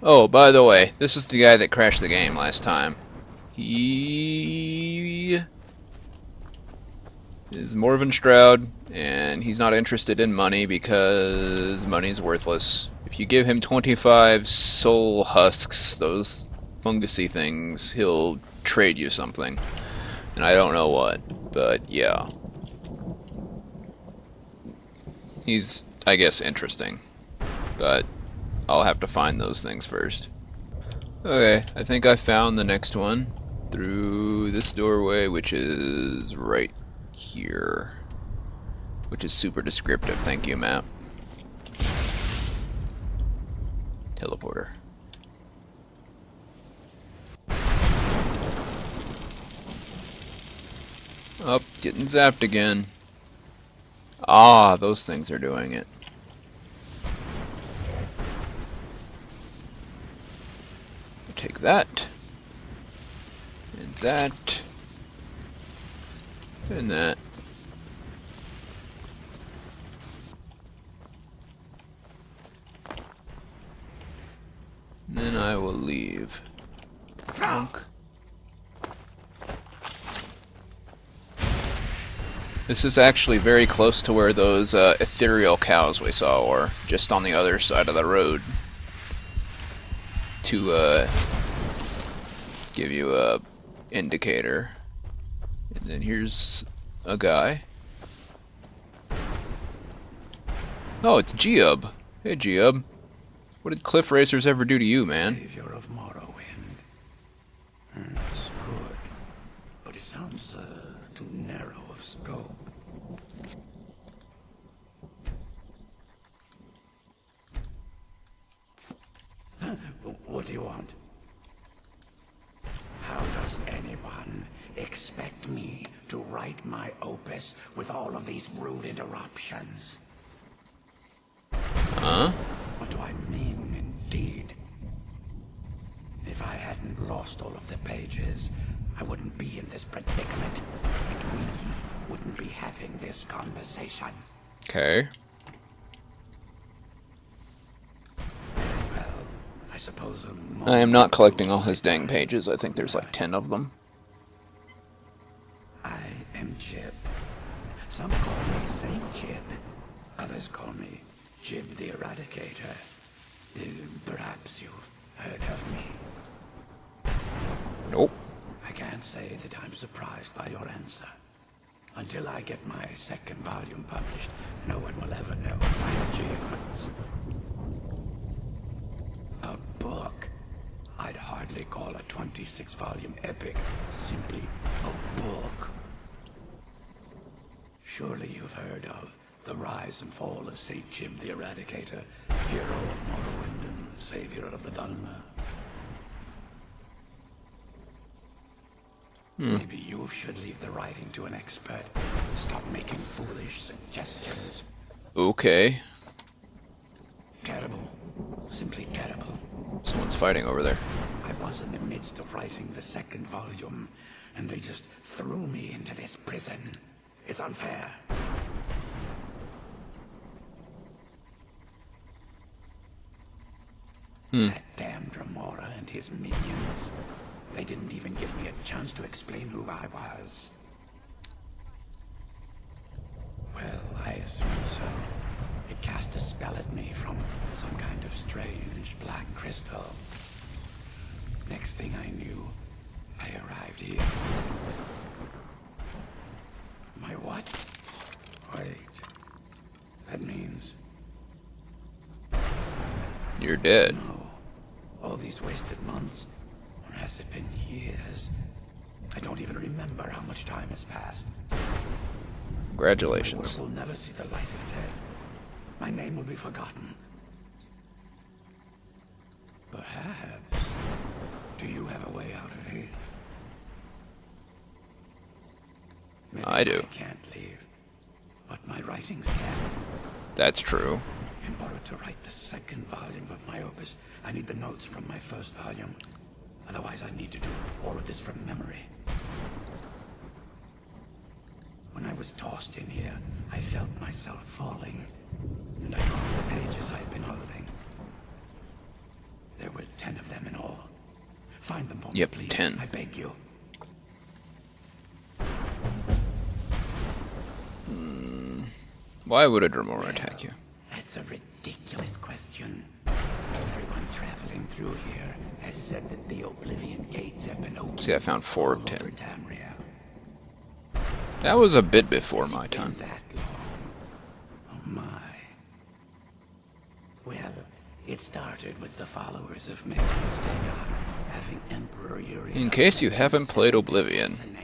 Oh, by the way, this is the guy that crashed the game last time. He is Morven Stroud, and he's not interested in money because money's worthless. If you give him 25 soul husks, those fungusy things, he'll trade you something. And I don't know what, but yeah. He's, I guess, interesting. But I'll have to find those things first. Okay, I think I found the next one through this doorway, which is right here. Which is super descriptive, thank you, map. Teleporter. Up, getting zapped again. Ah, those things are doing it. Take that. And that. And that. And then I will leave. Honk. This is actually very close to where those ethereal cows we saw were, just on the other side of the road. To give you a indicator. And then here's a guy. Oh, it's Geob. Hey, Geob. What did cliff racers ever do to you, man? Savior of Morrowind. That's good, but it sounds too narrow of scope. What do you want? How does anyone expect me to write my opus with all of these rude interruptions? Huh? What do I mean, indeed? If I hadn't lost all of the pages, I wouldn't be in this predicament, and we wouldn't be having this conversation. Okay. Well, I suppose I am not collecting all his dang pages. I think there's like 10 of them. I am Jib. Some call me Saint Jib. Others call me Jib the Eradicator. Perhaps you've heard of me. Nope. I can't say that I'm surprised by your answer. Until I get my second volume published, no one will ever know my achievements. A book? I'd hardly call a 26-volume epic simply a book. Surely you've heard of the rise and fall of Saint Jib the Eradicator, hero of Morrowind and savior of the Dulma. Maybe you should leave the writing to an expert. Stop making foolish suggestions. Okay. Terrible. Simply terrible. Someone's fighting over there. I was in the midst of writing the second volume, and they just threw me into this prison. It's unfair. That damned Remora and his minions. They didn't even give me a chance to explain who I was. Well, I assume so. It cast a spell at me from some kind of strange black crystal. Next thing I knew, I arrived here. My what? Wait. That means... You're dead. No. All these wasted months? Or has it been years? I don't even remember how much time has passed. Congratulations. My work will never see the light of day. My name will be forgotten. Perhaps. Do you have a way out of here? Maybe I do. I can't leave, but my writings can. That's true. In order to write the second volume of my opus, I need the notes from my first volume. Otherwise, I need to do all of this from memory. When I was tossed in here, I felt myself falling, and I dropped the pages I had been holding. There were 10 of them in all. Find them for me, Yep, please. 10. I beg you. Why would a Dremora attack you? That's a ridiculous question. Everyone traveling through here has said that the Oblivion Gates have been opened. See, I found 4 of all 10. over Tamriel. That was a bit before Has it my been time. that long? Oh my. Well, it started with the followers of Magnus Dagon having Emperor Uriel. In case you haven't played Oblivion. assassinated.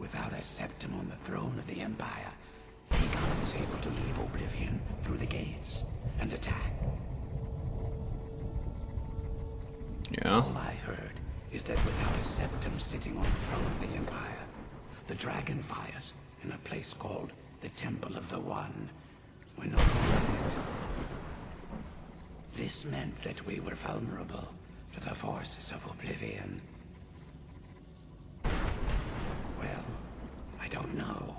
Without a septim on the throne of the Empire, Dagon was able to leave Oblivion through the gates and attack. Yeah. All I heard is that without a septum sitting on the throne of the Empire, the dragon fires in a place called the Temple of the One were no longer lit. This meant that we were vulnerable to the forces of Oblivion. Well, I don't know.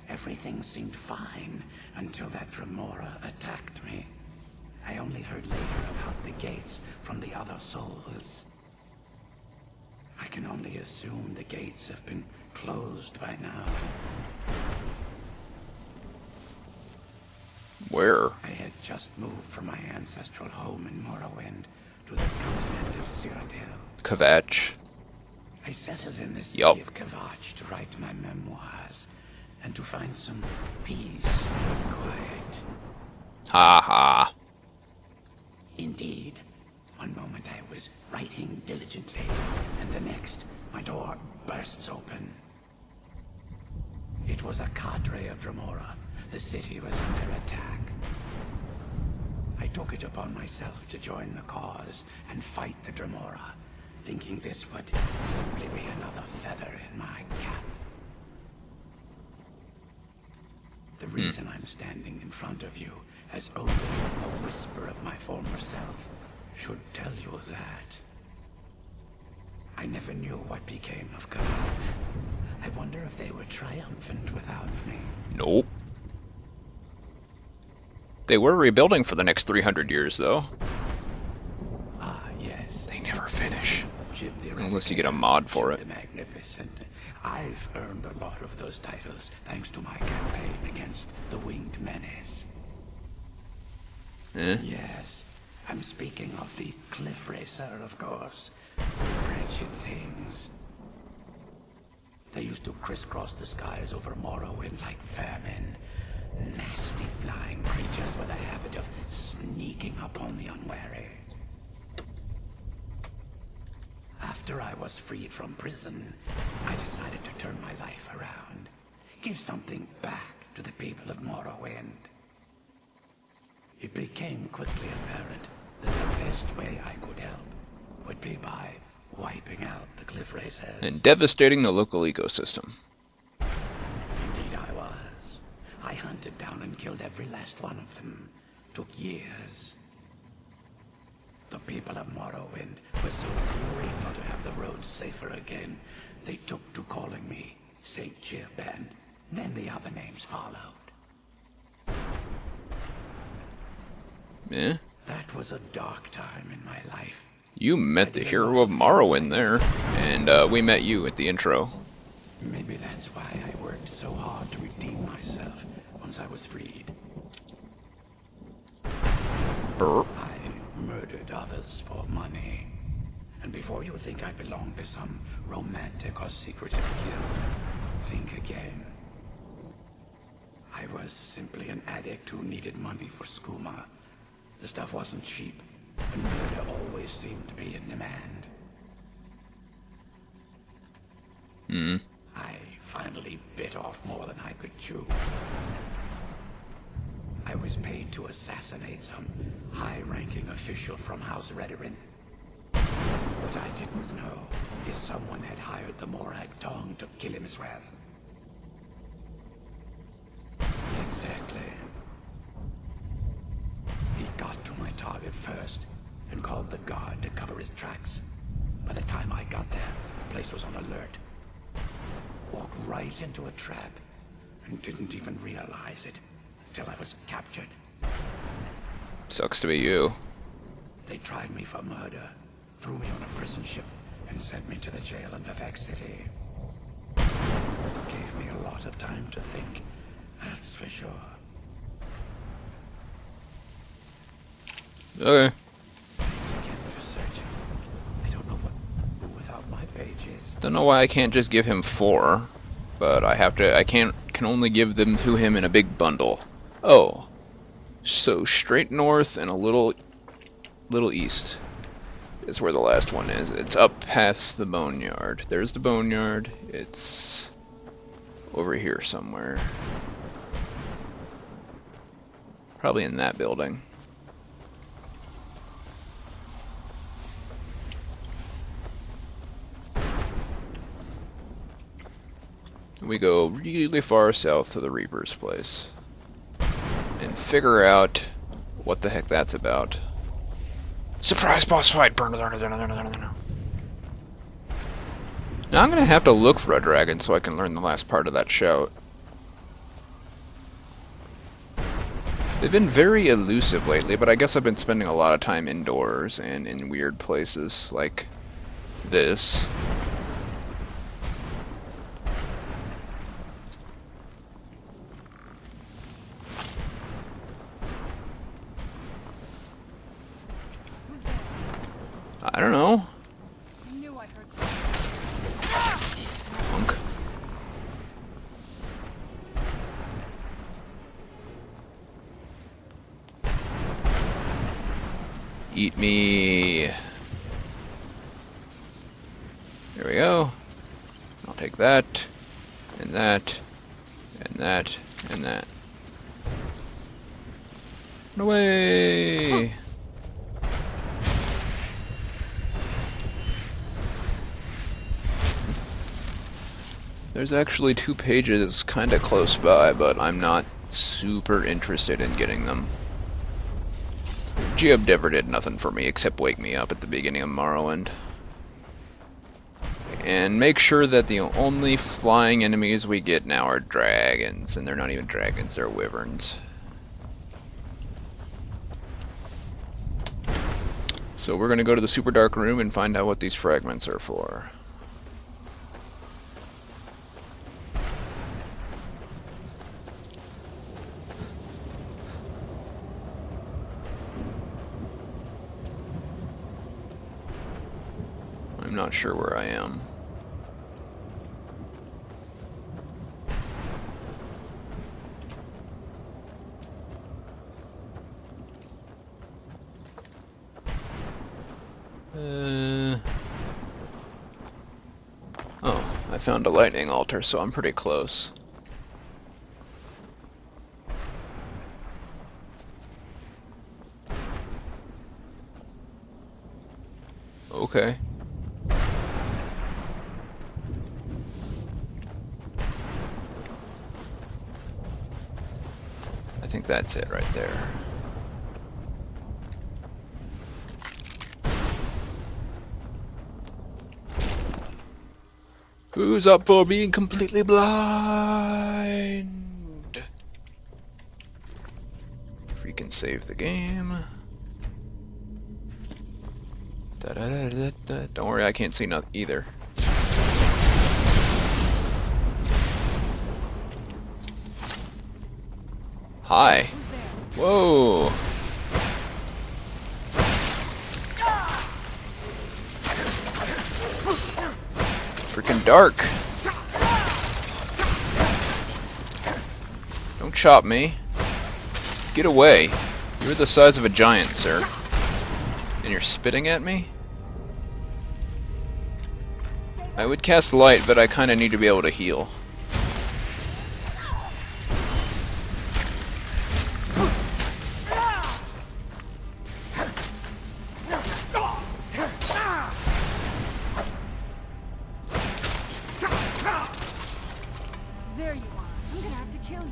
Everything seemed fine until that Dremora attacked me. I only heard later about the gates from the other souls. I can only assume the gates have been closed by now. Where? I had just moved from my ancestral home in Morrowind to the continent of Cyrodiil. Kvatch. I settled in the city Yup. of Kvatch to write my memoirs and to find some peace and quiet. Ha ha. Indeed, one moment I was writing diligently, and the next, my door bursts open. It was a cadre of Dremora. The city was under attack. I took it upon myself to join the cause and fight the Dremora, thinking this would simply be another feather in my cap. The reason I'm standing in front of you as only a whisper of my former self should tell you that. I never knew what became of Kvatch. I wonder if they were triumphant without me. Nope. They were rebuilding for the next 300 years, though. Ah, yes. They never finish. Jib the Unless you get a mod for Jib it. the Magnificent. I've earned a lot of those titles thanks to my campaign against the Winged Menace. Eh? Yes, I'm speaking of the Cliff Racer, of course. Wretched things. They used to crisscross the skies over Morrowind like vermin. Nasty flying creatures with a habit of sneaking up on the unwary. After I was freed from prison, I decided to turn my life around. Give something back to the people of Morrowind. It became quickly apparent that the best way I could help would be by wiping out the Cliff Racers. And devastating the local ecosystem. Indeed I was. I hunted down and killed every last one of them. Took years. The people of Morrowind were so grateful to have the roads safer again, they took to calling me Saint Jib, and then the other names followed. Eh? That was a dark time in my life. You met the hero of Morrowind there. And we met you at the intro. Maybe that's why I worked so hard to redeem myself once I was freed. Burp. I murdered others for money. And before you think I belong to some romantic or secretive guild, think again. I was simply an addict who needed money for skooma. The stuff wasn't cheap, and murder always seemed to be in demand. I finally bit off more than I could chew. I was paid to assassinate some high-ranking official from House Redorin. What I didn't know is someone had hired the Morag Tong to kill him as well. Exactly. He got to my target first and called the guard to cover his tracks. By the time I got there, the place was on alert. Walked right into a trap and didn't even realize it until I was captured. Sucks to be you. They tried me for murder, threw me on a prison ship, and sent me to the jail in Vivek City. Gave me a lot of time to think, that's for sure. Okay. Thanks again for searching. I don't know what to do without my pages. Don't know why I can't just give him 4, but I can only give them to him in a big bundle. Oh. So straight north and a little east is where the last one is. It's up past the boneyard. There's the boneyard. It's over here somewhere. Probably in that building. We go really far south to the Reaper's place and figure out what the heck that's about. Surprise boss fight! Now I'm gonna have to look for a dragon so I can learn the last part of that shout. They've been very elusive lately, but I guess I've been spending a lot of time indoors and in weird places like this. I don't know. I knew I heard something. Punk. Eat me. There we go. I'll take that, and that, and that, and that. Run away! There's actually 2 pages kinda close by, but I'm not super interested in getting them. Geob never did nothing for me except wake me up at the beginning of Morrowind. And make sure that the only flying enemies we get now are dragons, and they're not even dragons, they're wyverns. So we're gonna go to the super dark room and find out what these fragments are for. I'm not sure where I am. Oh, I found a lightning altar, so I'm pretty close. Okay. I think that's it right there. Who's up for being completely blind? Freaking save the game. Da -da -da -da -da. Don't worry, I can't see nothing either. Hi. Whoa. Freaking dark. Don't chop me. Get away. You're the size of a giant, sir. And you're spitting at me? I would cast light, but I kinda need to be able to heal. There you are. I'm gonna have to kill you.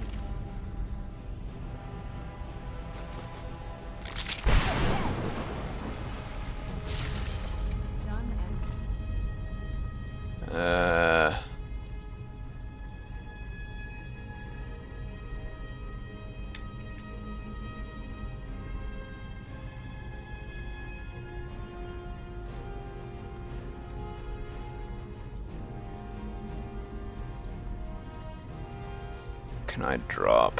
Done and can I drop?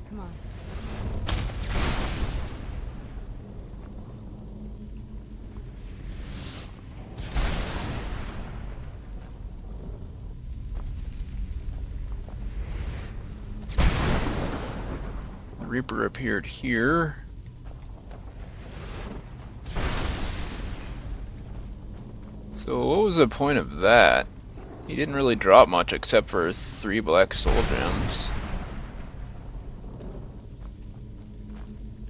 Come on. Reaper appeared here. So what was the point of that? He didn't really drop much except for 3 black soul gems.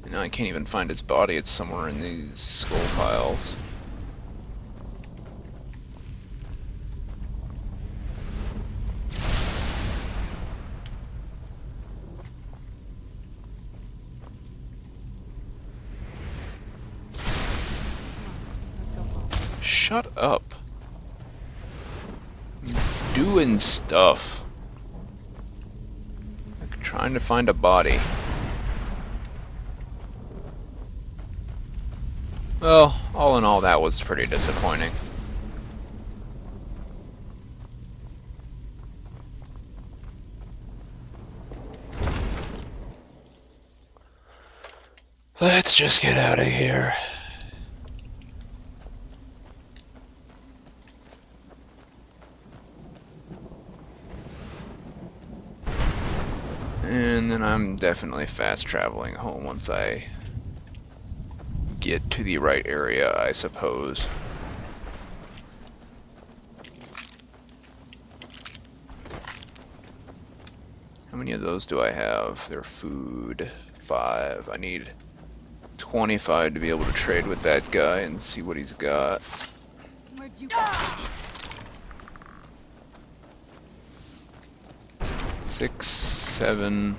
And now I can't even find his body, it's somewhere in these skull piles. Let's go home. Shut up. I'm doing stuff. Like trying to find a body. Well, all in all, that was pretty disappointing. Let's just get out of here. And then I'm definitely fast traveling home once I get to the right area, I suppose. How many of those do I have? They're food. 5. I need 25 to be able to trade with that guy and see what he's got. Where'd you go? 6, 7.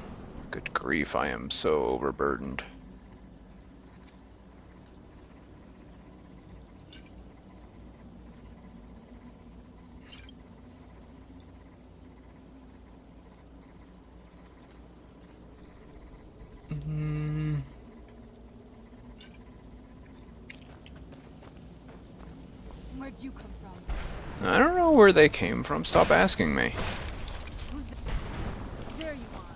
Good grief, I am so overburdened. Where'd you come from? I don't know where they came from. Stop asking me. Who's the... There you are.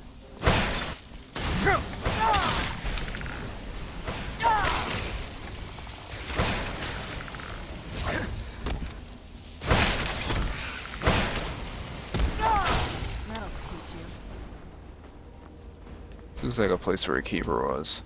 That'll teach you. This looks like a place where a keeper was.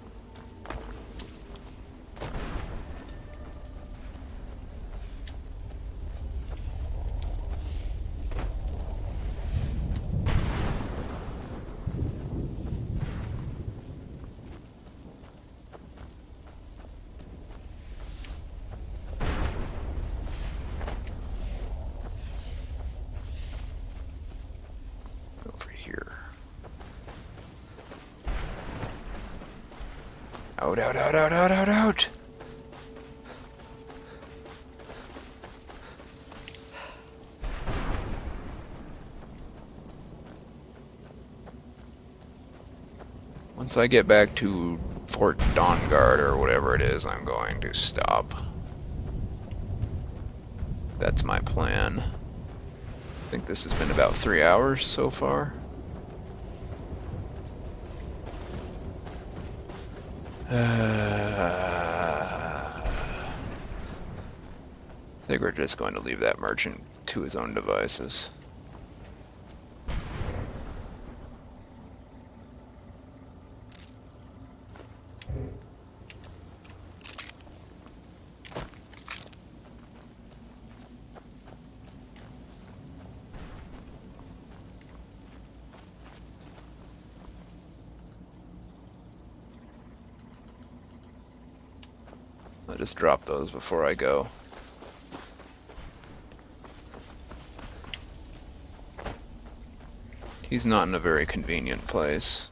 Over here. Out, out, out, out, out, out, out! Once I get back to Fort Dawnguard or whatever it is, I'm going to stop. That's my plan. I think this has been about 3 hours so far. I think we're just going to leave that merchant to his own devices. I'll just drop those before I go. He's not in a very convenient place.